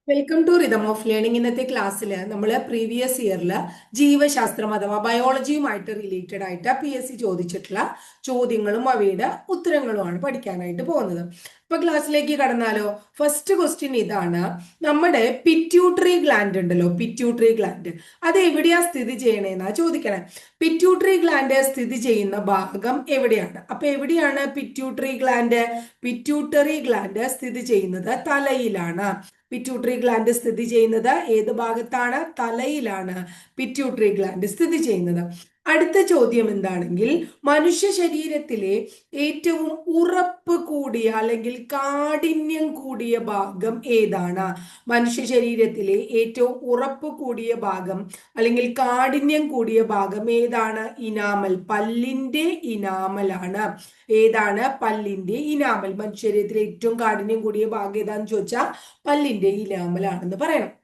Welcome to rhythm of learning. ഇന്നത്തെ ക്ലാസ്സിൽ നമ്മൾ പ്രീവിയസ് ഇയറിൽ ജീവശാസ്ത്രം അഥവാ ബയോളജിയുമായിട്ട് റിലേറ്റഡ് ആയിട്ട് PSC ചോദിച്ചിട്ടുള്ള ചോദ്യങ്ങളും അവയുടെ ഉത്തരങ്ങളുമാണ് പഠിക്കാനായിട്ട് പോകുന്നത്. അപ്പൊ ക്ലാസ്സിലേക്ക് കടന്നാലോ. ഫസ്റ്റ് ക്വസ്റ്റ്യൻ ഇതാണ്. നമ്മുടെ പിറ്റ്യൂട്ടറി ഗ്ലാൻഡ് ഉണ്ടല്ലോ, പിറ്റ്യൂട്ടറി ഗ്ലാൻഡ് അത് എവിടെയാ സ്ഥിതി ചെയ്യണേന്നാ ചോദിക്കണേ. പിറ്റ്യൂട്ടറി ഗ്ലാൻഡ് സ്ഥിതി ചെയ്യുന്ന ഭാഗം എവിടെയാണ്? അപ്പൊ എവിടെയാണ് പിറ്റ്യൂട്ടറി ഗ്ലാൻഡ്? പിറ്റ്യൂട്ടറി ഗ്ലാൻഡ് സ്ഥിതി ചെയ്യുന്നത് തലയിലാണ്. പിറ്റ്യൂട്ടറി ഗ്ലാൻഡ് സ്ഥിതി ചെയ്യുന്നത് ഏത് ഭാഗത്താണ്? തലയിലാണ് പിറ്റ്യൂട്ടറി ഗ്ലാൻഡ് സ്ഥിതി ചെയ്യുന്നത്. അടുത്ത ചോദ്യം എന്താണെങ്കിൽ, മനുഷ്യ ശരീരത്തിലെ ഏറ്റവും ഉറപ്പ് കൂടിയ അല്ലെങ്കിൽ കാഠിന്യം കൂടിയ ഭാഗം ഏതാണ്? മനുഷ്യ ശരീരത്തിലെ ഏറ്റവും ഉറപ്പ് കൂടിയ ഭാഗം അല്ലെങ്കിൽ കാഠിന്യം കൂടിയ ഭാഗം ഏതാണ്? ഇനാമൽ, പല്ലിന്റെ ഇനാമലാണ്. ഏതാണ്? പല്ലിന്റെ ഇനാമൽ. മനുഷ്യ ശരീരത്തിലെ ഏറ്റവും കാഠിന്യം കൂടിയ ഭാഗം ഏതാന്ന് ചോദിച്ചാൽ പല്ലിന്റെ ഇനാമലാണെന്ന് പറയണം.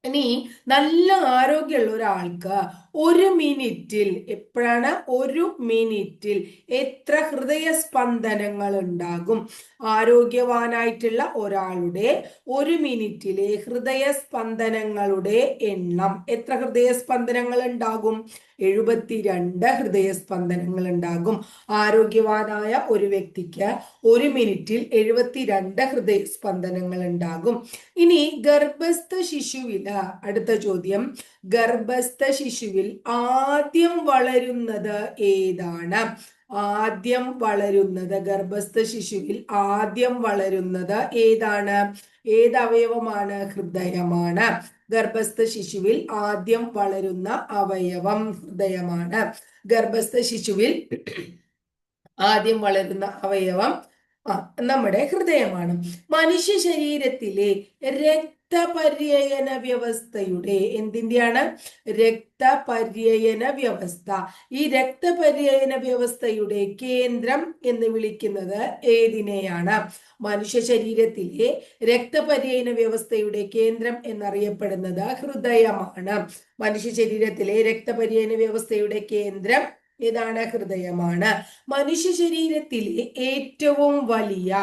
ഇനി നല്ല ആരോഗ്യമുള്ള ഒരാൾക്ക് ഒരു മിനിറ്റിൽ, എപ്പോഴാണ്? ഒരു മിനിറ്റിൽ എത്ര ഹൃദയസ്പന്ദനങ്ങൾ ഉണ്ടാകും? ആരോഗ്യവാനായിട്ടുള്ള ഒരാളുടെ ഒരു മിനിറ്റിലെ ഹൃദയസ്പന്ദനങ്ങളുടെ എണ്ണം എത്ര ഹൃദയസ്പന്ദനങ്ങൾ ഉണ്ടാകും? 72 ഹൃദയസ്പന്ദനങ്ങൾ ഉണ്ടാകും. ആരോഗ്യവാനായ ഒരു വ്യക്തിക്ക് ഒരു മിനിറ്റിൽ 72 ഹൃദയസ്പന്ദനങ്ങൾ ഉണ്ടാകും. ഇനി ഗർഭസ്ഥ ശിശുവില്, അടുത്ത ചോദ്യം, ഗർഭസ്ഥ ശിശുവിൽ ആദ്യം വളരുന്നത് ഏതാണ്? ആദ്യം വളരുന്നത്, ഗർഭസ്ഥ ശിശുവിൽ ആദ്യം വളരുന്നത് ഏതാണ്? ഏത് അവയവമാണ്? ഹൃദയമാണ്. ഗർഭസ്ഥ ശിശുവിൽ ആദ്യം വളരുന്ന അവയവം ഹൃദയമാണ്. ഗർഭസ്ഥ ശിശുവിൽ ആദ്യം വളരുന്ന അവയവം നമ്മുടെ ഹൃദയമാണ്. മനുഷ്യ ശരീരത്തിലെ രക്തപര്യന വ്യവസ്ഥയുടെ, എന്തിന്റെയാണ്? രക്തപര്യന വ്യവസ്ഥ. ഈ രക്തപര്യന വ്യവസ്ഥയുടെ കേന്ദ്രം എന്ന് വിളിക്കുന്നത് ഏതിനെയാണ്? മനുഷ്യ ശരീരത്തിലെ രക്തപര്യന വ്യവസ്ഥയുടെ കേന്ദ്രം എന്നറിയപ്പെടുന്നത് ഹൃദയമാണ്. മനുഷ്യ ശരീരത്തിലെ രക്തപര്യന വ്യവസ്ഥയുടെ കേന്ദ്രം ഏതാണ്? ഹൃദയമാണ്. മനുഷ്യ ശരീരത്തിലെ ഏറ്റവും വലിയ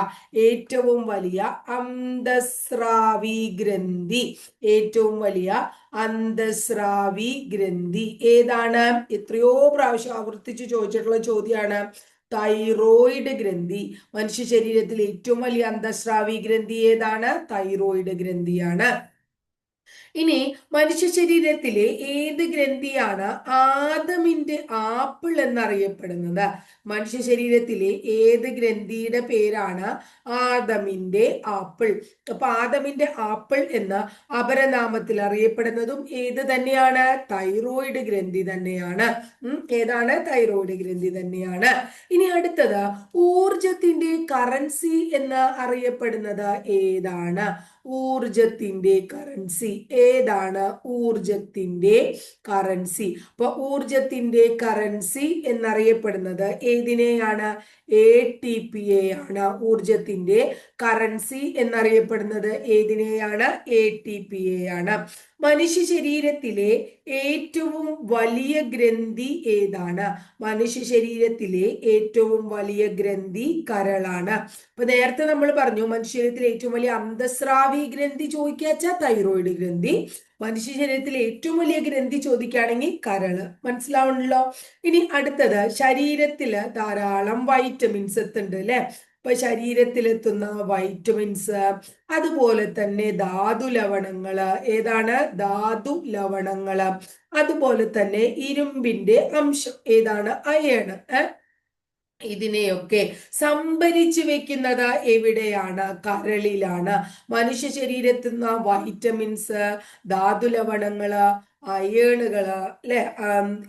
അന്തസ്രാവി ഗ്രന്ഥി, ഏറ്റവും വലിയ അന്തസ്രാവി ഗ്രന്ഥി ഏതാണ്? എത്രയോ പ്രാവശ്യം ആവർത്തിച്ച് ചോദിച്ചിട്ടുള്ള ചോദ്യമാണ്. തൈറോയിഡ് ഗ്രന്ഥി. മനുഷ്യ ശരീരത്തിലെ ഏറ്റവും വലിയ അന്തസ്രാവി ഗ്രന്ഥി ഏതാണ്? തൈറോയിഡ് ഗ്രന്ഥിയാണ്. ഇനി മനുഷ്യ ശരീരത്തിലെ ഏത് ഗ്രന്ഥിയാണ് ആദമിന്റെ ആപ്പിൾ എന്നറിയപ്പെടുന്നത്? മനുഷ്യ ശരീരത്തിലെ ഏത് ഗ്രന്ഥിയുടെ പേരാണ് ആദമിന്റെ ആപ്പിൾ? അപ്പൊ ആദമിന്റെ ആപ്പിൾ എന്ന അപരനാമത്തിൽ അറിയപ്പെടുന്നതും ഏത് തന്നെയാണ്? തൈറോയിഡ് ഗ്രന്ഥി തന്നെയാണ്. ഏതാണ്? തൈറോയിഡ് ഗ്രന്ഥി തന്നെയാണ്. ഇനി അടുത്തത്, ഊർജത്തിന്റെ കറൻസി എന്ന് അറിയപ്പെടുന്നത് ഏതാണ്? ഊർജത്തിന്റെ കറൻസി ഏതാണ്? ഊർജത്തിന്റെ കറൻസി. അപ്പൊ ഊർജത്തിന്റെ കറൻസി എന്നറിയപ്പെടുന്നത് ഏതിനെയാണ്? ATPയെ ആണ്. ഊർജത്തിന്റെ കറൻസി എന്നറിയപ്പെടുന്നത് ഏതിനെയാണ്? ATPയെ ആണ്. മനുഷ്യ ശരീരത്തിലെ ഏറ്റവും വലിയ ഗ്രന്ഥി ഏതാണ്? മനുഷ്യ ശരീരത്തിലെ ഏറ്റവും വലിയ ഗ്രന്ഥി കരളാണ്. അപ്പൊ നേരത്തെ നമ്മൾ പറഞ്ഞു മനുഷ്യ ശരീരത്തിലെ ഏറ്റവും വലിയ അന്തസ്രാവി ഗ്രന്ഥി ചോദിക്കാച്ചാ തൈറോയിഡ് ഗ്രന്ഥി. മനുഷ്യ ശരീരത്തിലെ ഏറ്റവും വലിയ ഗ്രന്ഥി ചോദിക്കുകയാണെങ്കിൽ കരള്. മനസ്സിലാവണല്ലോ. ഇനി അടുത്തത്, ശരീരത്തില് ധാരാളം വൈറ്റമിൻസ് എത്തുന്നുണ്ട് അല്ലെ. ഇപ്പൊ ശരീരത്തിലെത്തുന്ന വൈറ്റമിൻസ്, അതുപോലെ തന്നെ ധാതു ലവണങ്ങള്, ഏതാണ്? ധാതു ലവണങ്ങള്, അതുപോലെ തന്നെ ഇരുമ്പിന്റെ അംശം ഏതാണ്? അയണ്. ഇതിനെയൊക്കെ സംഭരിച്ചു വെക്കുന്നത് എവിടെയാണ്? കരളിലാണ്. മനുഷ്യ ശരീരത്തിൽ നിന്ന് വൈറ്റമിൻസ്, ധാതുലവണങ്ങള്, അയേണുകള് അല്ലെ,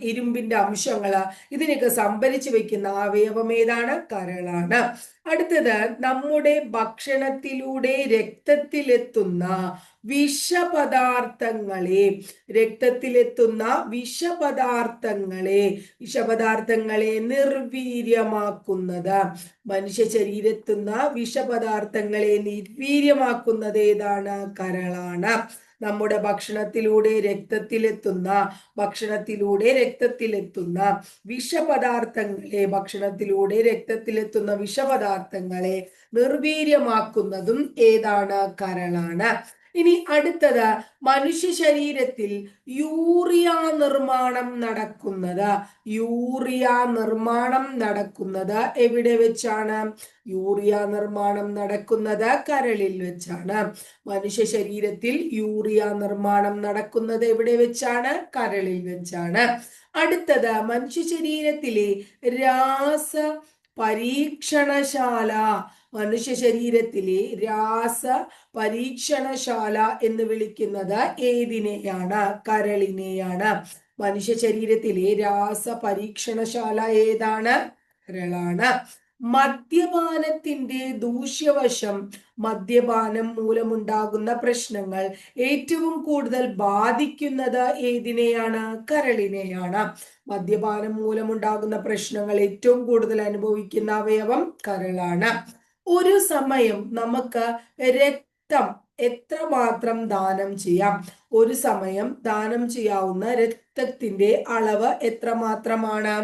ഇരുമ്പിന്റെ അംശങ്ങള്, ഇതിനൊക്കെ സംഭരിച്ചു വെക്കുന്ന അവയവം ഏതാണ്? കരളാണ്. അടുത്തത്, നമ്മുടെ ഭക്ഷണത്തിലൂടെ രക്തത്തിലെത്തുന്ന വിഷപദാർത്ഥങ്ങളെ, രക്തത്തിലെത്തുന്ന വിഷപദാർത്ഥങ്ങളെ നിർവീര്യമാക്കുന്നത്, മനുഷ്യ ശരീരത്തുന്ന വിഷപദാർത്ഥങ്ങളെ നിർവീര്യമാക്കുന്നത് ഏതാണ്? കരളാണ്. നമ്മുടെ ഭക്ഷണത്തിലൂടെ രക്തത്തിലെത്തുന്ന വിഷപദാർത്ഥങ്ങളെ നിർവീര്യമാക്കുന്നതും ഏതാണ്? കരളാണ്. ഇനി അടുത്തത്, മനുഷ്യ ശരീരത്തിൽ യൂറിയ നിർമ്മാണം നടക്കുന്നത് എവിടെ വെച്ചാണ്? യൂറിയ നിർമ്മാണം നടക്കുന്നത് കരളിൽ വെച്ചാണ്. മനുഷ്യ ശരീരത്തിൽ യൂറിയ നിർമ്മാണം നടക്കുന്നത് എവിടെ വെച്ചാണ്? കരളിൽ വെച്ചാണ്. അടുത്തത്, മനുഷ്യ ശരീരത്തിലെ രാസ പരീക്ഷണശാല എന്ന് വിളിക്കുന്നത് ഏതിനെയാണ്? കരളിനെയാണ്. മനുഷ്യ ശരീരത്തിലെ രാസ പരീക്ഷണശാല ഏതാണ്? കരളാണ്. മദ്യപാനത്തിന്റെ ദൂഷ്യവശം, മദ്യപാനം മൂലമുണ്ടാകുന്ന പ്രശ്നങ്ങൾ ഏറ്റവും കൂടുതൽ ബാധിക്കുന്നത് ഏതിനെയാണ്? കരളിനെയാണ്. മദ്യപാനം മൂലമുണ്ടാകുന്ന പ്രശ്നങ്ങൾ ഏറ്റവും കൂടുതൽ അനുഭവിക്കുന്ന അവയവം കരളാണ്. ഒരു സമയം നമുക്ക് രക്തം എത്രമാത്രം ദാനം ചെയ്യാം? ഒരു സമയം ദാനം ചെയ്യാവുന്ന രക്തത്തിന്റെ അളവ് എത്രമാത്രമാണ്?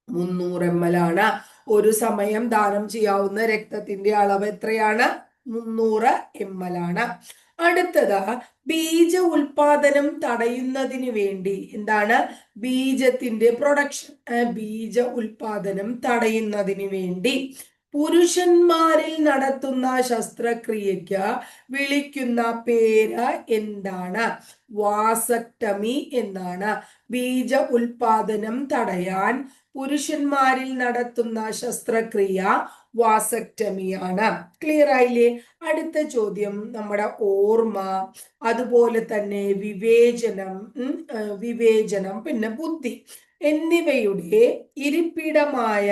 300 ml ആണ്. ഒരു സമയം ദാനം ചെയ്യാവുന്ന രക്തത്തിന്റെ അളവ് എത്രയാണ്? 300 ml ആണ്. അടുത്തത്, ബീജ ഉൽപാദനം തടയുന്നതിന് വേണ്ടി, എന്താണ്? ബീജത്തിന്റെ പ്രൊഡക്ഷൻ, ബീജ ഉൽപാദനം തടയുന്നതിന് വേണ്ടി പുരുഷന്മാരിൽ നടത്തുന്ന ശസ്ത്രക്രിയക്ക് വിളിക്കുന്ന പേര് എന്താണ്? വാസക്ടമി എന്നാണ്. ബീജ ഉൽപാദനം തടയാൻ പുരുഷന്മാരിൽ നടത്തുന്ന ശസ്ത്രക്രിയ വാസക്ടമിയാണ്. ക്ലിയർ ആയില്ലേ? അടുത്ത ചോദ്യം, നമ്മുടെ ഓർമ്മ, അതുപോലെ തന്നെ വിവേചനം പിന്നെ ബുദ്ധി എന്നിവയുടെ ഇരിപ്പിടമായ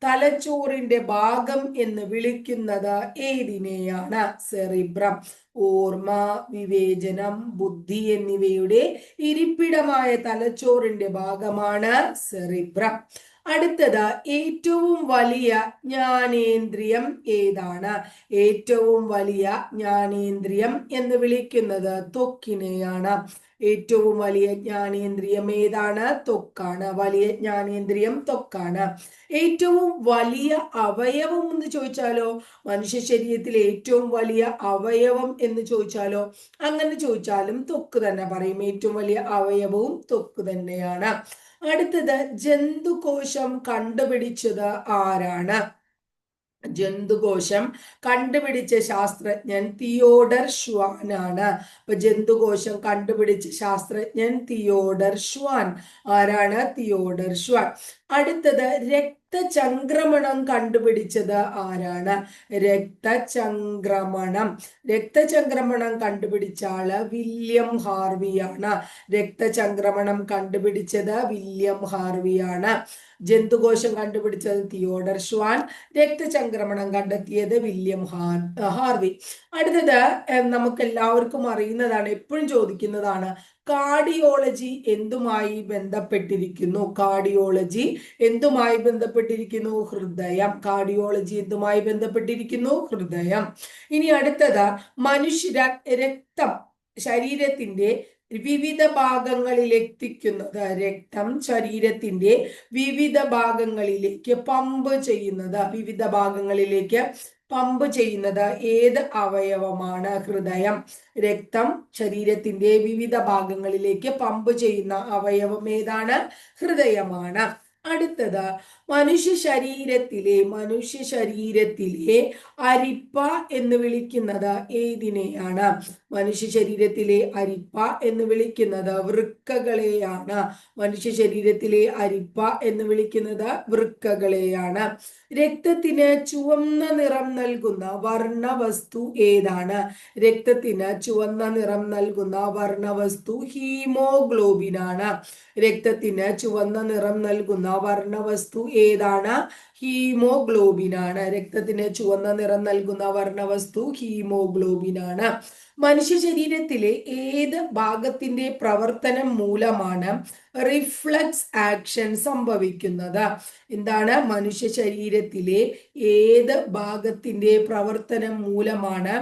തലച്ചോറിന്റെ ഭാഗം എന്ന് വിളിക്കുന്നത് ഏതിനെയാണ്? സെറിബ്രം. ഓർമ്മ, വിവേചനം, ബുദ്ധി എന്നിവയുടെ ഇരിപ്പിടമായ തലച്ചോറിന്റെ ഭാഗമാണ് സെറിബ്രം. അടുത്തത്, ഏറ്റവും വലിയ ജ്ഞാനേന്ദ്രിയം ഏതാണ്? ഏറ്റവും വലിയ ജ്ഞാനേന്ദ്രിയം എന്ന് വിളിക്കുന്നത് ത്വക്കിനെയാണ്. ഏറ്റവും വലിയ ജ്ഞാനേന്ദ്രിയം ഏതാണ്? ത്വക്കാണ്. വലിയ ജ്ഞാനേന്ദ്രിയം ത്വക്കാണ്. ഏറ്റവും വലിയ അവയവം എന്ന് ചോദിച്ചാലോ? മനുഷ്യ ശരീരത്തിലെ ഏറ്റവും വലിയ അവയവം എന്ന് ചോദിച്ചാലോ? അങ്ങനെ ചോദിച്ചാലും ത്വക്ക് തന്നെ പറയും. ഏറ്റവും വലിയ അവയവവും ത്വക്ക് തന്നെയാണ്. അടുത്തത്, ജന്തുകോശം കണ്ടുപിടിച്ചത് ആരാണ്? ജന്തുകോശം കണ്ടുപിടിച്ച ശാസ്ത്രജ്ഞൻ തിയോഡർ ഷ്വാൻ ആണ്. അപ്പൊ ജന്തുകോശം കണ്ടുപിടിച്ച ശാസ്ത്രജ്ഞൻ തിയോഡർ ഷ്വാൻ. ആരാണ്? Theodore Schwann. അടുത്തത്, രക്തചംക്രമണം കണ്ടുപിടിച്ചത് ആരാണ്? രക്തചംക്രമണം കണ്ടുപിടിച്ച ആള് വില്യം ഹാർവിയാണ്. രക്തചംക്രമണം കണ്ടുപിടിച്ചത് വില്യം ഹാർവിയാണ്. ജന്തുകോശം കണ്ടുപിടിച്ചത് തിയോഡർ ഷ്വാൻ, രക്തചംക്രമണം കണ്ടെത്തിയത് വില്യം ഹാർവി. അടുത്തത്, നമുക്ക് എല്ലാവർക്കും അറിയുന്നതാണ്, എപ്പോഴും ചോദിക്കുന്നതാണ്, കാർഡിയോളജി എന്തുമായി ബന്ധപ്പെട്ടിരിക്കുന്നു? കാർഡിയോളജി എന്തുമായി ബന്ധപ്പെട്ടിരിക്കുന്നു? ഹൃദയം. കാർഡിയോളജി എന്തുമായി ബന്ധപ്പെട്ടിരിക്കുന്നു? ഹൃദയം. ഇനി അടുത്തത്, രക്തം ശരീരത്തിന്റെ വിവിധ ഭാഗങ്ങളിൽ എത്തിക്കുന്നത്, രക്തം ശരീരത്തിന്റെ വിവിധ ഭാഗങ്ങളിലേക്ക് പമ്പ് ചെയ്യുന്നത് ഏത് അവയവമാണ്? ഹൃദയം. രക്തം ശരീരത്തിന്റെ വിവിധ ഭാഗങ്ങളിലേക്ക് പമ്പ് ചെയ്യുന്ന അവയവം ഏതാണ്? ഹൃദയമാണ്. അടുത്തത്, മനുഷ്യ ശരീരത്തിലെ അരിപ്പ എന്ന് വിളിക്കുന്നത് ഏതിനെയാണ്? മനുഷ്യ ശരീരത്തിലെ അരിപ്പ എന്ന് വിളിക്കുന്നത് വൃക്കകളെയാണ്. മനുഷ്യ ശരീരത്തിലെ അരിപ്പ എന്ന് വിളിക്കുന്നത് വൃക്കകളെയാണ്. രക്തത്തിന് ചുവന്ന നിറം നൽകുന്ന വർണ്ണവസ്തു ഏതാണ്? രക്തത്തിന് ചുവന്ന നിറം നൽകുന്ന വർണ്ണവസ്തു ഹീമോഗ്ലോബിൻ ആണ്. രക്തത്തിന് ചുവന്ന നിറം നൽകുന്ന വർണ്ണവസ്തു ഏതാണ്? ഹീമോഗ്ലോബിൻ ആണ്. രക്തത്തിന് ചുവന്ന നിറം നൽകുന്ന വർണ്ണവസ്തു ഹീമോഗ്ലോബിൻ ആണ്. മനുഷ്യ ശരീരത്തിലെ ഏത് ഭാഗത്തിന്റെ പ്രവർത്തനം മൂലമാണ് റിഫ്ലക്സ് ആക്ഷൻ സംഭവിക്കുന്നത്? എന്താണ്? മനുഷ്യ ശരീരത്തിലെ ഏത് ഭാഗത്തിന്റെ പ്രവർത്തനം മൂലമാണ്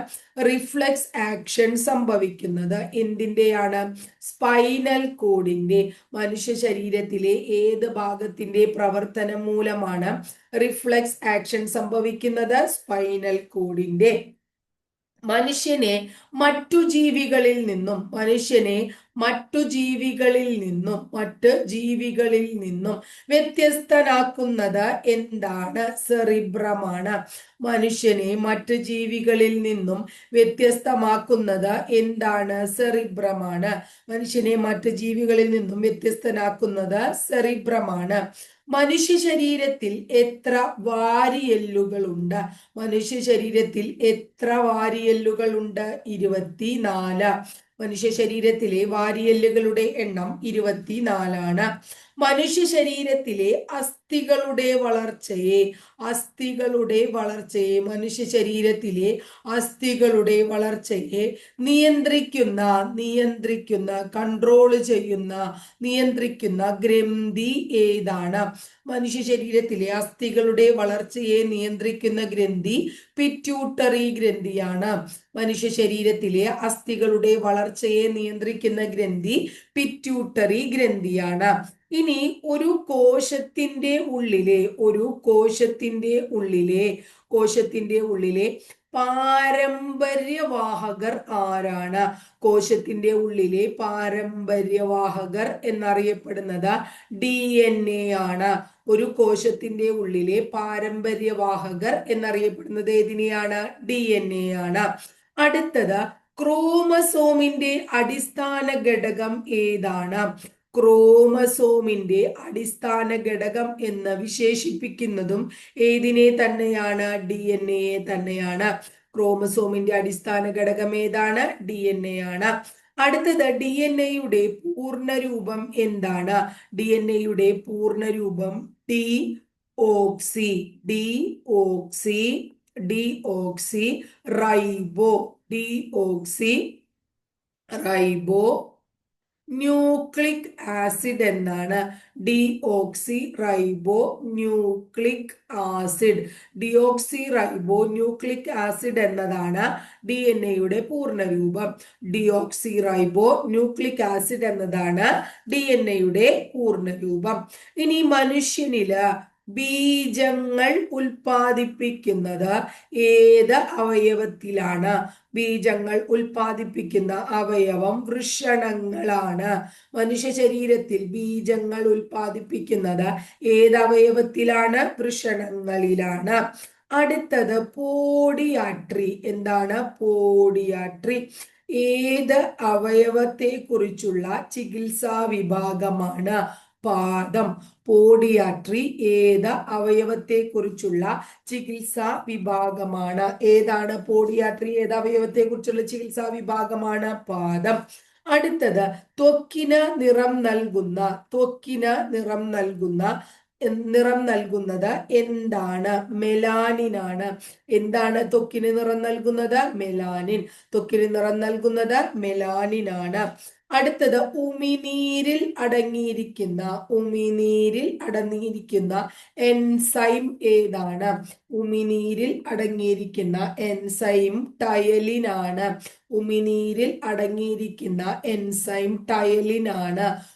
റിഫ്ലക്സ് ആക്ഷൻ സംഭവിക്കുന്നത്? എന്തിന്റെയാണ്? സ്പൈനൽ കോഡിന്റെ. മനുഷ്യ ശരീരത്തിലെ ഏത് ഭാഗത്തിന്റെ പ്രവർത്തനം മൂലമാണ് റിഫ്ലക്സ് ആക്ഷൻ സംഭവിക്കുന്നത്? സ്പൈനൽ കോഡിന്റെ. മനുഷ്യനെ മറ്റു ജീവികളിൽ നിന്നും മറ്റ് ജീവികളിൽ നിന്നും വ്യത്യസ്തനാക്കുന്നത് എന്താണ്? സെറിബ്രമാണ്. മനുഷ്യനെ മറ്റ് ജീവികളിൽ നിന്നും വ്യത്യസ്തമാക്കുന്നത് എന്താണ്? സെറിബ്രമാണ്. മനുഷ്യനെ മറ്റ് ജീവികളിൽ നിന്നും വ്യത്യസ്തനാക്കുന്നത് സെറിബ്രമാണ്. മനുഷ്യ ശരീരത്തിൽ എത്ര വാരിയെല്ലുകളുണ്ട്? മനുഷ്യ ശരീരത്തിൽ എത്ര വാരിയെല്ലുകളുണ്ട്? 24. മനുഷ്യ ശരീരത്തിലെ വാരിയെല്ലുകളുടെ എണ്ണം 24 മനുഷ്യ ശരീരത്തിലെ അസ്ഥികളുടെ വളർച്ചയെ മനുഷ്യ ശരീരത്തിലെ അസ്ഥികളുടെ വളർച്ചയെ നിയന്ത്രിക്കുന്ന കൺട്രോൾ ചെയ്യുന്ന നിയന്ത്രിക്കുന്ന ഗ്രന്ഥി ഏതാണ്? മനുഷ്യ ശരീരത്തിലെ അസ്ഥികളുടെ വളർച്ചയെ നിയന്ത്രിക്കുന്ന ഗ്രന്ഥി പിറ്റ്യൂട്ടറി ഗ്രന്ഥിയാണ്. മനുഷ്യ ശരീരത്തിലെ അസ്ഥികളുടെ വളർച്ചയെ നിയന്ത്രിക്കുന്ന ഗ്രന്ഥി പിറ്റ്യൂട്ടറി ഗ്രന്ഥിയാണ്. ഇനി ഒരു കോശത്തിന്റെ ഉള്ളിലെ പാരമ്പര്യവാഹകർ ആരാണ്? കോശത്തിന്റെ ഉള്ളിലെ പാരമ്പര്യവാഹകർ എന്നറിയപ്പെടുന്നത് DNA ആണ്. ഒരു കോശത്തിന്റെ ഉള്ളിലെ പാരമ്പര്യവാഹകർ എന്നറിയപ്പെടുന്നത് ഏതിനെയാണ്? DNA ആണ്. അടുത്തത് ക്രോമസോമിന്റെ അടിസ്ഥാന ഘടകം ഏതാണ്? ക്രോമസോമിന്റെ അടിസ്ഥാന ഘടകം എന്ന് വിശേഷിപ്പിക്കുന്നതും ഏതിനെ തന്നെയാണ്? DNA തന്നെയാണ്. ക്രോമസോമിന്റെ അടിസ്ഥാന ഘടകം ഏതാണ്? DNA ആണ്. അടുത്തത് DNA-യുടെ പൂർണ്ണരൂപം എന്താണ്? DNA-യുടെ പൂർണ്ണരൂപം റൈബോ ന്യൂക്ലിക് ആസിഡ് എന്നാണ്. ഡിയോക്സി റൈബോ ന്യൂക്ലിക് ആസിഡ് എന്നതാണ് DNA-യുടെ പൂർണ്ണരൂപം. ഡിയോക്സി റൈബോ ന്യൂക്ലിക് ആസിഡ് എന്നതാണ് DNA-യുടെ പൂർണ്ണരൂപം. ഇനി മനുഷ്യനില് ബീജങ്ങൾ ഉൽപ്പാദിപ്പിക്കുന്നത് ഏത് അവയവത്തിലാണ്? ബീജങ്ങൾ ഉൽപ്പാദിപ്പിക്കുന്ന അവയവം വൃഷണങ്ങളാണ്. മനുഷ്യ ശരീരത്തിൽ ബീജങ്ങൾ ഉൽപ്പാദിപ്പിക്കുന്നത് ഏത് അവയവത്തിലാണ്? വൃഷണങ്ങളിലാണ്. അടുത്തത് പോഡിയാട്രി. എന്താണ് പോഡിയാട്രി? ഏത് അവയവത്തെ കുറിച്ചുള്ള ചികിത്സാ വിഭാഗമാണ്? പാദം. പോഡിയാട്രി ഏത് അവയവത്തെ കുറിച്ചുള്ള ചികിത്സാ വിഭാഗമാണ്? ഏതാണ് പോഡിയാട്രി? ഏത് അവയവത്തെ കുറിച്ചുള്ള ചികിത്സാ വിഭാഗമാണ്? പാദം. അടുത്തത് ത്വക്കിന് നിറം നൽകുന്നത് എന്താണ്? മെലാനിനാണ്. എന്താണ് ത്വക്കിന് നിറം നൽകുന്നത്? മെലാനിൻ. ത്വക്കിന് നിറം നൽകുന്നത് മെലാനിനാണ്. അടുത്തത് ഉമിനീരിൽ അടങ്ങിയിരിക്കുന്ന എൻസൈം ഏതാണ്? ഉമിനീരിൽ അടങ്ങിയിരിക്കുന്ന എൻസൈം ടയലിനാണ്.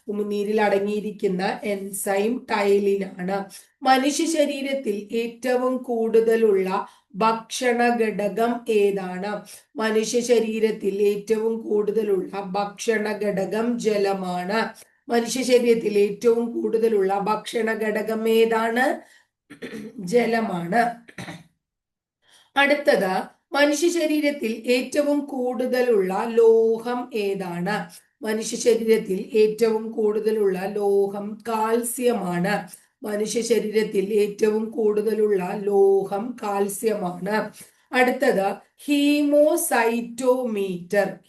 ഉമിനീരിൽ അടങ്ങിയിരിക്കുന്ന എൻസൈം ടയലിനാണ്. മനുഷ്യ ശരീരത്തിൽ ഏറ്റവും കൂടുതലുള്ള ഭക്ഷണ ഘടകം ഏതാണ്? മനുഷ്യ ശരീരത്തിൽ ഏറ്റവും കൂടുതലുള്ള ഭക്ഷണ ഘടകം ജലമാണ്. മനുഷ്യ ശരീരത്തിൽ ഏറ്റവും കൂടുതലുള്ള ഭക്ഷണ ഘടകം ഏതാണ്? ജലമാണ്. അടുത്തത് മനുഷ്യ ശരീരത്തിൽ ഏറ്റവും കൂടുതലുള്ള ലോഹം ഏതാണ്? മനുഷ്യ ശരീരത്തിൽ ഏറ്റവും കൂടുതലുള്ള ലോഹം കാൽസ്യമാണ്. മനുഷ്യ ശരീരത്തിൽ ഏറ്റവും കൂടുതലുള്ള ലോഹം കാൽസ്യമാണ്. അടുത്തത് ഹീമോസൈറ്റോമീറ്റർ.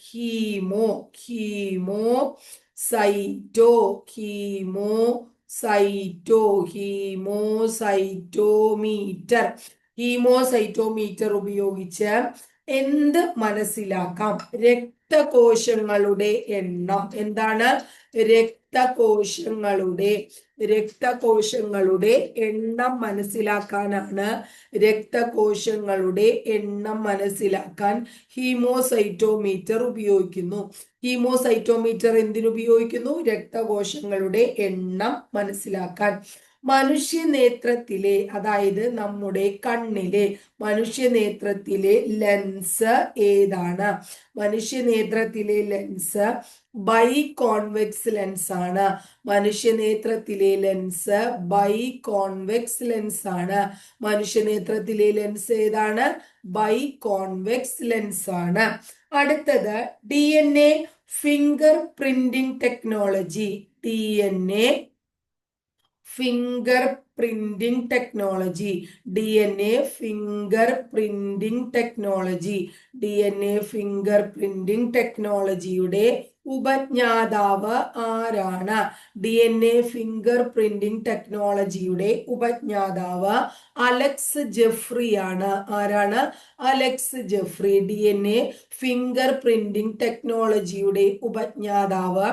ഹീമോസൈറ്റോമീറ്റർ ഉപയോഗിച്ച് എന്ത് മനസ്സിലാക്കാം? രക്തകോശങ്ങളുടെ എണ്ണം. എന്താണ്? രക്തകോശങ്ങളുടെ എണ്ണം മനസ്സിലാക്കാനാണ്. രക്തകോശങ്ങളുടെ എണ്ണം മനസ്സിലാക്കാൻ ഹീമോസൈറ്റോമീറ്റർ ഉപയോഗിക്കുന്നു. ഹീമോസൈറ്റോമീറ്റർ എന്തിനുപയോഗിക്കുന്നു? രക്തകോശങ്ങളുടെ എണ്ണം മനസ്സിലാക്കാൻ. മനുഷ്യനേത്രത്തിലെ, അതായത് നമ്മുടെ കണ്ണിലെ മനുഷ്യനേത്രത്തിലെ ലെൻസ് ഏതാണ്? മനുഷ്യനേത്രത്തിലെ ലെൻസ് ബൈ കോൺവെക്സ് ലെൻസ് ആണ്. മനുഷ്യനേത്രത്തിലെ ലെൻസ് ബൈ കോൺവെക്സ് ലെൻസ് ആണ്. മനുഷ്യനേത്രത്തിലെ ലെൻസ് ഏതാണ്? ബൈ കോൺവെക്സ് ലെൻസ് ആണ്. അടുത്തത് DNA finger printing technology. DNA finger printing technology. DNA finger printing technology. DNA fingerprinting ടെക്നോളജിയുടെ ഉപജ്ഞാതാവ് ആരാണ്? DNA ഫിംഗർ പ്രിന്റിംഗ് ടെക്നോളജിയുടെ ഉപജ്ഞാതാവ് അലക്സ് ജെഫ്രി ആണ്. ആരാണ്? Alex Jeffrey. DNA fingerprinting ടെക്നോളജിയുടെ ഉപജ്ഞാതാവ്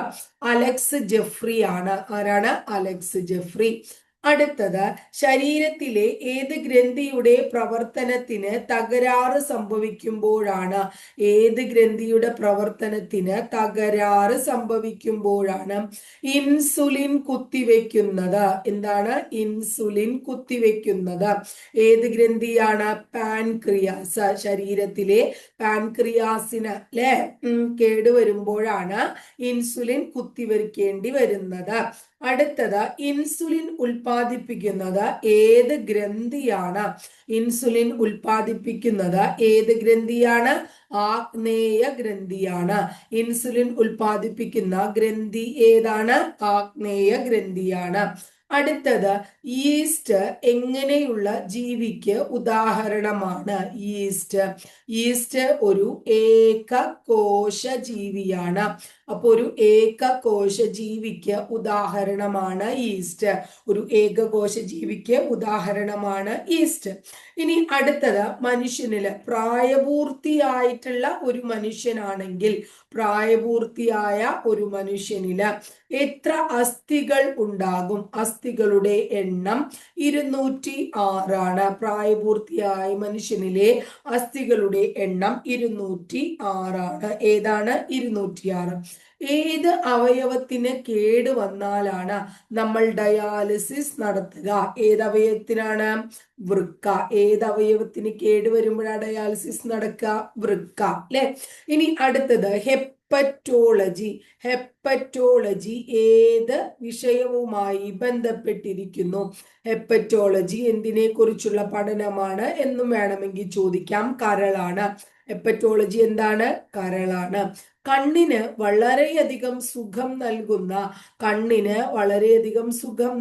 അലക്സ് ജെഫ്രി ആണ്. ആരാണ്? Alex Jeffrey. അടുത്തത് ശരീരത്തിലെ ഏത് ഗ്രന്ഥിയുടെ പ്രവർത്തനത്തിന് തകരാറ് സംഭവിക്കുമ്പോഴാണ്? ഏത് ഗ്രന്ഥിയുടെ പ്രവർത്തനത്തിന് തകരാറ് സംഭവിക്കുമ്പോഴാണ് ഇൻസുലിൻ കുത്തിവെക്കുന്നത്? എന്താണ് ഇൻസുലിൻ കുത്തിവെക്കുന്നത്? ഏത് ഗ്രന്ഥിയാണ്? പാൻക്രിയാസ്. ശരീരത്തിലെ പാൻക്രിയാസിന് അല്ലെ കേടുവരുമ്പോഴാണ് ഇൻസുലിൻ കുത്തിവെക്കേണ്ടി വരുന്നത്. അടുത്തത് ഇൻസുലിൻ ഉൽപ്പാദിപ്പിക്കുന്നത് ഏത് ഗ്രന്ഥിയാണ്? ഇൻസുലിൻ ഉൽപ്പാദിപ്പിക്കുന്നത് ഏത് ഗ്രന്ഥിയാണ്? ആഗ്നേയ ഗ്രന്ഥിയാണ്. ഇൻസുലിൻ ഉൽപ്പാദിപ്പിക്കുന്ന ഗ്രന്ഥി ഏതാണ്? ആഗ്നേയ ഗ്രന്ഥിയാണ്. അടുത്തത് ഈസ്റ്റ് എങ്ങനെയുള്ള ജീവിക്ക് ഉദാഹരണമാണ്? ഈസ്റ്റ് ഒരു ഏകകോശ ജീവിയാണ്. അപ്പൊ ഒരു ഏകകോശ ജീവിക്ക് ഉദാഹരണമാണ് ഈസ്റ്റ്. ഒരു ഏകകോശ ജീവിക്ക് ഉദാഹരണമാണ് ഈസ്റ്റ്. ഇനി അടുത്തത് മനുഷ്യനില് പ്രായപൂർത്തിയായിട്ടുള്ള ഒരു മനുഷ്യനാണെങ്കിൽ, പ്രായപൂർത്തിയായ ഒരു മനുഷ്യനില് എത്ര അസ്ഥികൾ ഉണ്ടാകും? അസ്ഥികളുടെ എണ്ണം 206 ആണ്. പ്രായപൂർത്തിയായ മനുഷ്യനിലെ അസ്ഥികളുടെ എണ്ണം 206 ആണ്. ഏതാണ്? 206. ഏത് അവയവത്തിന് കേട് വന്നാലാണ് നമ്മൾ ഡയാലിസിസ് നടത്തുക? ഏത് അവയവത്തിനാണ്? വൃക്ക. ഏത് അവയവത്തിന് കേട് വരുമ്പോഴാണ് ഡയാലിസിസ് നടക്കുക? വൃക്ക അല്ലെ. ഇനി അടുത്തത് ഹെപ്പറ്റോളജി. ഹെപ്പറ്റോളജി ഏത് വിഷയവുമായി ബന്ധപ്പെട്ടിരിക്കുന്നു? ഹെപ്പറ്റോളജി എന്തിനെ കുറിച്ചുള്ള പഠനമാണ് എന്നും വേണമെങ്കിൽ ചോദിക്കാം. കരളാണ്. ഹെപ്പറ്റോളജി എന്താണ്? കരളാണ്. കണ്ണിന് വളരെയധികം സുഖം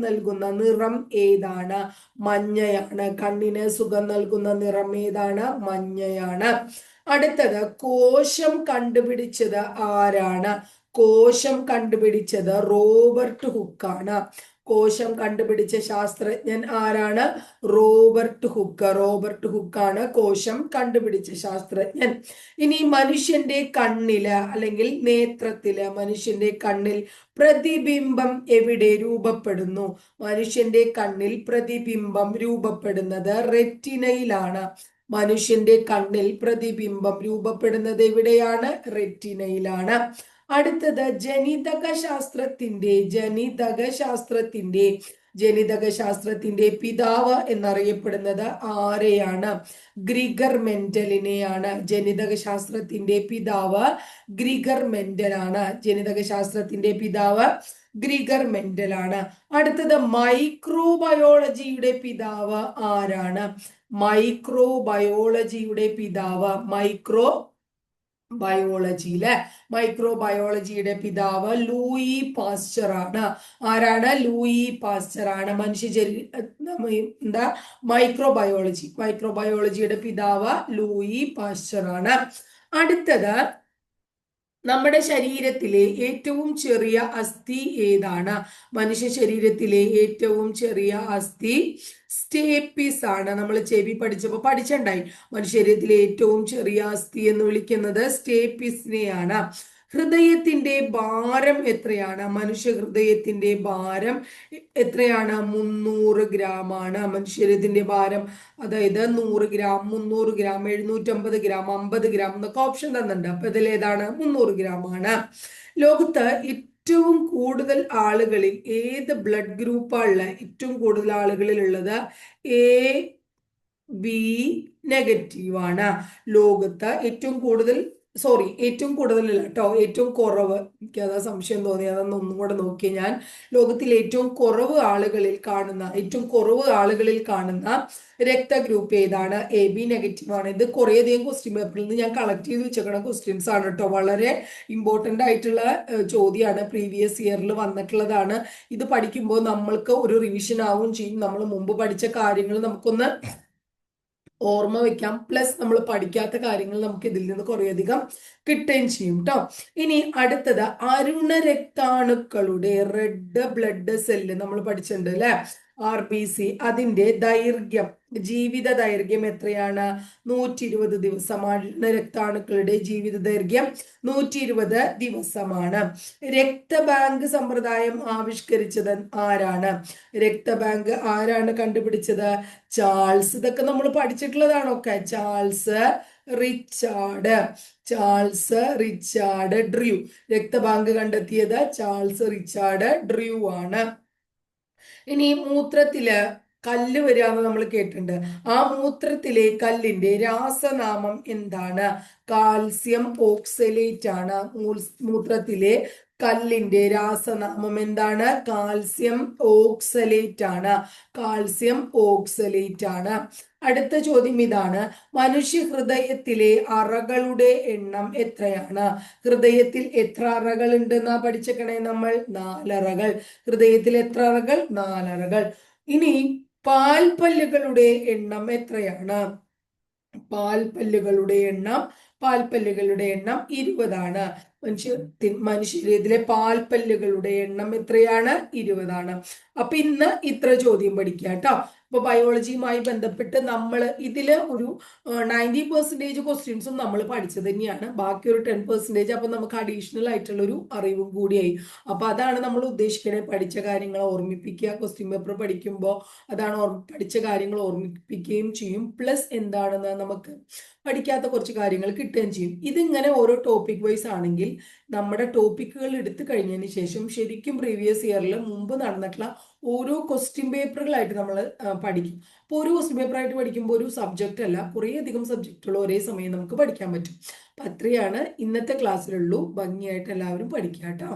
നൽകുന്ന നിറം ഏതാണ്? മഞ്ഞയാണ്. കണ്ണിന് സുഖം നൽകുന്ന നിറം ഏതാണ്? മഞ്ഞയാണ്. അടുത്തത് കോശം കണ്ടുപിടിച്ചത് ആരാണ്? കോശം കണ്ടുപിടിച്ചത് റോബർട്ട് ഹുക്കാണ്. കോശം കണ്ടുപിടിച്ച ശാസ്ത്രജ്ഞൻ ആരാണ്? Robert hook. റോബർട്ട് ഹുക്കാണ് കോശം കണ്ടുപിടിച്ച ശാസ്ത്രജ്ഞൻ. ഇനി മനുഷ്യന്റെ കണ്ണില് അല്ലെങ്കിൽ നേത്രത്തില്, മനുഷ്യന്റെ കണ്ണിൽ പ്രതിബിംബം എവിടെ രൂപപ്പെടുന്നു? മനുഷ്യന്റെ കണ്ണിൽ പ്രതിബിംബം രൂപപ്പെടുന്നത് റെറ്റിനയിലാണ്. മനുഷ്യന്റെ കണ്ണിൽ പ്രതിബിംബം രൂപപ്പെടുന്നത് എവിടെയാണ്? റെറ്റിനയിലാണ്. അടുത്തത് ജനിതക ശാസ്ത്രത്തിന്റെ പിതാവ് എന്നറിയപ്പെടുന്നത് ആരെയാണ്? ഗ്രിഗർ മെന്റലിനെയാണ്. ജനിതക ശാസ്ത്രത്തിന്റെ പിതാവ് ഗ്രിഗർ മെന്റൽ ആണ്. ജനിതക ശാസ്ത്രത്തിന്റെ പിതാവ് ഗ്രിഗർ മെന്റൽ ആണ്. അടുത്തത് മൈക്രോബയോളജിയുടെ പിതാവ് ആരാണ്? മൈക്രോബയോളജിയുടെ പിതാവ് മൈക്രോബയോളജിയുടെ പിതാവ് ലൂയി പാസ്ചർ ആണ്. ആരാണ്? ലൂയി പാസ്ചർ ആണ്. മൈക്രോബയോളജിയുടെ പിതാവ് ലൂയി പാസ്ചർ ആണ്. അടുത്തത് നമ്മുടെ ശരീരത്തിലെ ഏറ്റവും ചെറിയ അസ്ഥി ഏതാണ്? മനുഷ്യ ശരീരത്തിലെ ഏറ്റവും ചെറിയ അസ്ഥി സ്റ്റേപ്പിസ് ആണ്. നമ്മൾ ചെവി പഠിച്ചിട്ടുണ്ടായി. മനുഷ്യ ശരീരത്തിലെ ഏറ്റവും ചെറിയ അസ്ഥി എന്ന് വിളിക്കുന്നത് സ്റ്റേപ്പിസിനെയാണ്. ഹൃദയത്തിന്റെ ഭാരം എത്രയാണ്? മനുഷ്യ ഹൃദയത്തിന്റെ ഭാരം എത്രയാണ്? 300 ഗ്രാം ആണ്. മനുഷ്യത്തിന്റെ ഭാരം, അതായത് 100 ഗ്രാം, 300 ഗ്രാം, 750 ഗ്രാം, 50 ഗ്രാം എന്നൊക്കെ ഓപ്ഷൻ തന്നിട്ടുണ്ട്. അപ്പൊ ഇതിലേതാണ്? 300 ഗ്രാം ആണ്. ലോകത്ത് ഏറ്റവും കൂടുതൽ ആളുകളിൽ ഏത് ബ്ലഡ് ഗ്രൂപ്പാണ് ഏറ്റവും കൂടുതൽ ആളുകളിൽ ഉള്ളത്? എ ബി നെഗറ്റീവ് ആണ്. ലോകത്ത് ഏറ്റവും കൂടുതൽ, സോറി ഏറ്റവും കൂടുതലല്ല കേട്ടോ, ഏറ്റവും കുറവ്, എനിക്ക് അതാ സംശയം തോന്നി, അതൊന്ന് ഒന്നും കൂടെ നോക്കി ഞാൻ. ലോകത്തിൽ ഏറ്റവും കുറവ് ആളുകളിൽ കാണുന്ന രക്തഗ്രൂപ്പ് ഏതാണ്? എ ബി നെഗറ്റീവ് ആണ്. ഇത് കുറേയധികം ക്വസ്റ്റ്യൻ പേപ്പറിൽ നിന്ന് ഞാൻ കളക്ട് ചെയ്ത് വെച്ചേക്കണ ക്വസ്റ്റ്യൻസ് ആണ് കേട്ടോ. വളരെ ഇമ്പോർട്ടൻ്റ് ആയിട്ടുള്ള ചോദ്യമാണ്, പ്രീവിയസ് ഇയറിൽ വന്നിട്ടുള്ളതാണ്. ഇത് പഠിക്കുമ്പോൾ നമ്മൾക്ക് ഒരു റിവിഷൻ ആവും ചെയ്യും. നമ്മൾ മുമ്പ് പഠിച്ച കാര്യങ്ങൾ നമുക്കൊന്ന് ഓർമ്മ വെക്കാം. പ്ലസ് നമ്മൾ പഠിക്കാത്ത കാര്യങ്ങൾ നമുക്ക് ഇതിൽ നിന്ന് കുറേയധികം കിട്ടുകയും ചെയ്യും കേട്ടോ. ഇനി അടുത്തത് അരുണ രക്താണുക്കളുടെ റെഡ് ബ്ലഡ് സെല്ല് നമ്മൾ പഠിച്ചിട്ടുണ്ട് അല്ലെ, RBC. അതിന്റെ ദൈർഘ്യം, ജീവിത ദൈർഘ്യം എത്രയാണ്? 120 ദിവസം. അരുണ രക്താണുക്കളുടെ ജീവിത ദൈർഘ്യം 120 ദിവസമാണ്. രക്തബാങ്ക് സമ്പ്രദായം ആവിഷ്കരിച്ചത് ആരാണ്? രക്തബാങ്ക് ആരാണ് കണ്ടുപിടിച്ചത്? ചാൾസ്. ഇതൊക്കെ നമ്മൾ പഠിച്ചിട്ടുള്ളതാണൊക്കെ. Charles Richard Drew. രക്തബാങ്ക് കണ്ടെത്തിയത് ചാൾസ് റിച്ചാർഡ് ഡ്രൂ ആണ്. ഇനി മൂത്രത്തില് കല്ല് വരിക എന്ന് നമ്മൾ കേട്ടിട്ടുണ്ട്. ആ മൂത്രത്തിലെ കല്ലിന്റെ രാസനാമം എന്താണ്? കാൽസ്യം ഓക്സലേറ്റ് ആണ്. മൂത്രത്തിലെ കല്ലിന്റെ രാസനാമം എന്താണ്? കാൽസ്യം ഓക്സലേറ്റ് ആണ്. അടുത്ത ചോദ്യം ഇതാണ്, മനുഷ്യ ഹൃദയത്തിലെ അറകളുടെ എണ്ണം എത്രയാണ്? ഹൃദയത്തിൽ എത്ര അറകൾ ഉണ്ടെന്നാ പഠിച്ചേക്കണേ നമ്മൾ? 4 അറകൾ. ഹൃദയത്തിൽ എത്ര അറകൾ? 4 അറകൾ. ഇനി പാൽപ്പല്ലുകളുടെ എണ്ണം എത്രയാണ്? പാൽപ്പല്ലുകളുടെ എണ്ണം 20 ആണ്. മനുഷ്യരിലെ പാൽപ്പല്ലുകളുടെ എണ്ണം എത്രയാണ്? 20 ആണ്. അപ്പൊ ഇന്ന് ഇത്ര ചോദ്യം പഠിക്കുക കേട്ടോ. അപ്പൊ ബയോളജിയുമായി ബന്ധപ്പെട്ട് നമ്മൾ ഇതില് ഒരു 90% ക്വസ്റ്റ്യൻസും നമ്മൾ പഠിച്ചത് തന്നെയാണ്. ബാക്കി ഒരു 10% അപ്പൊ നമുക്ക് അഡീഷണൽ ആയിട്ടുള്ള ഒരു അറിവും കൂടിയായി. അപ്പൊ അതാണ് നമ്മൾ ഉദ്ദേശിക്കുന്നത്. പഠിച്ച കാര്യങ്ങൾ ഓർമ്മിപ്പിക്കുക. ക്വസ്റ്റ്യൻ പേപ്പർ പഠിക്കുമ്പോൾ അതാണ് പഠിച്ച കാര്യങ്ങൾ ഓർമ്മിപ്പിക്കുകയും ചെയ്യും. പ്ലസ് എന്താണെന്ന് നമുക്ക് പഠിക്കാത്ത കുറച്ച് കാര്യങ്ങൾ കിട്ടുകയും ചെയ്യും. ഇതിങ്ങനെ ഓരോ ടോപ്പിക് വൈസ് ആണെങ്കിൽ നമ്മുടെ ടോപ്പിക്കുകൾ എടുത്തു കഴിഞ്ഞതിന് ശേഷം ശരിക്കും പ്രീവിയസ് ഇയറിൽ മുമ്പ് നടന്നിട്ടുള്ള ഓരോ ക്വസ്റ്റ്യൻ പേപ്പറുകളായിട്ട് നമ്മൾ പഠിക്കും. അപ്പോൾ ഒരു ക്വസ്റ്റ്യൻ പേപ്പർ ആയിട്ട് പഠിക്കുമ്പോൾ ഒരു സബ്ജക്റ്റ് അല്ല, കുറേ അധികം സബ്ജക്റ്റുകൾ ഒരേ സമയം നമുക്ക് പഠിക്കാൻ പറ്റും. അപ്പം അത്രയാണ് ഇന്നത്തെ ക്ലാസ്സിലുള്ളൂ. ഭംഗിയായിട്ട് എല്ലാവരും പഠിക്കാം കേട്ടോ.